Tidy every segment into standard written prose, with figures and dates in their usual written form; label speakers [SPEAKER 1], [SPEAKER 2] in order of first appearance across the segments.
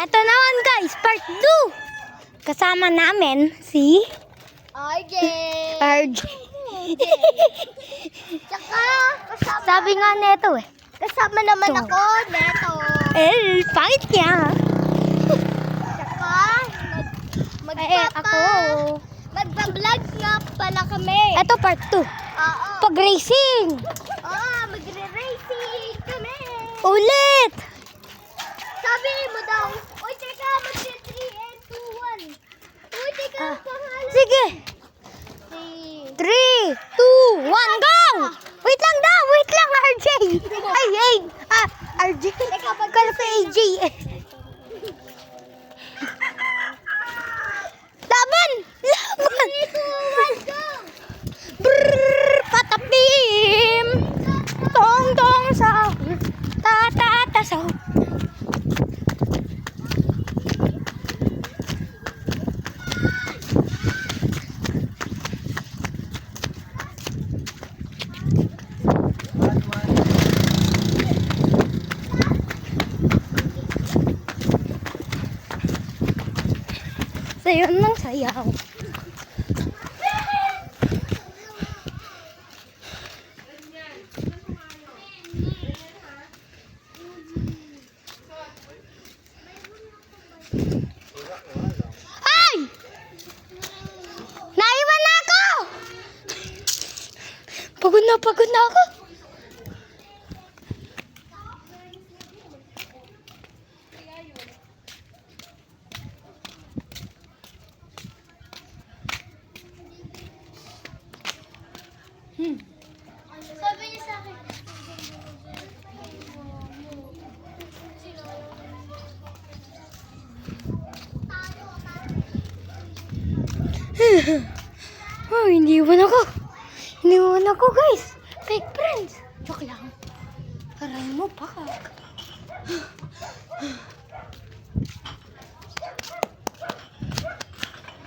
[SPEAKER 1] Ito naman guys, part 2. Kasama namin si
[SPEAKER 2] RJ.
[SPEAKER 1] RJ.
[SPEAKER 2] Tsaka, kasama,
[SPEAKER 1] Sabi nga neto eh.
[SPEAKER 2] kasama naman
[SPEAKER 1] Ito.
[SPEAKER 2] ako, Neto.
[SPEAKER 1] Pangit niya.
[SPEAKER 2] Tsaka,
[SPEAKER 1] Ako.
[SPEAKER 2] magpa-vlog nga pala kami.
[SPEAKER 1] Ito part 2.
[SPEAKER 2] Oo.
[SPEAKER 1] Pag-racing.
[SPEAKER 2] Magre-racing kami.
[SPEAKER 1] Ulit.
[SPEAKER 2] Sabi mo daw, uy, teka, mag-3 and 2, 1. Uy, teka, pangalan.
[SPEAKER 1] Sige. 3, 2, 1, go! Wait lang daw, RJ. RJ. Kala pa AJ eh. Laban!
[SPEAKER 2] 3, 2, 1, go!
[SPEAKER 1] Brrr, patapim. Tong tong sa. Ta sa. Sayo ng sayaw. Ay! Naiwan na ako! Pagod na ako.
[SPEAKER 2] Sabi niya sa akin.
[SPEAKER 1] Oh, iniwan ako. Iniwan ako, guys. Fake friends. Joke lang. Aray mo pa.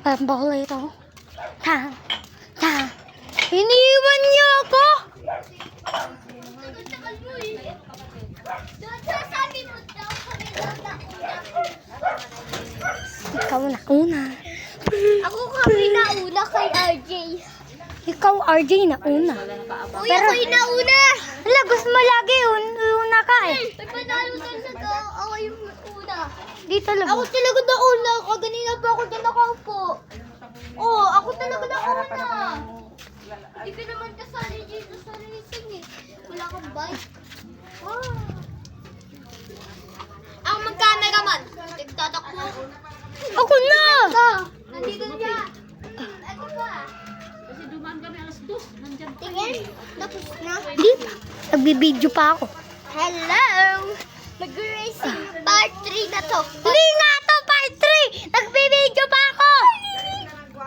[SPEAKER 1] Bakla ito. Ha? Iniwan niyo ako.
[SPEAKER 2] Tagal mo eh. Sabi mo daw kami daw na una.
[SPEAKER 1] Ikaw na una.
[SPEAKER 2] Ako kami na una kay RJ.
[SPEAKER 1] Ikaw, RJ, na una.
[SPEAKER 2] Uy, ako yung nauna.
[SPEAKER 1] Hala, gusto mo lagi una ka eh.
[SPEAKER 2] May panalo doon sa to. Ako yung una.
[SPEAKER 1] Dito lang.
[SPEAKER 2] Ako talaga na una. Kaganina pa ako dyan nakaupo. Oo, ako talaga na una. Hindi ka naman kasali dito sa racing eh. Wala kang bike. Wow. Ang mag-cameraman. Nagtatakbo.
[SPEAKER 1] Ako na!
[SPEAKER 2] Nandito niya. Ito pa. Tingin. Tapos na.
[SPEAKER 1] Di pa. Nagbibideo pa ako.
[SPEAKER 2] Hello! Mag-racing part 3 na to.
[SPEAKER 1] Hindi nga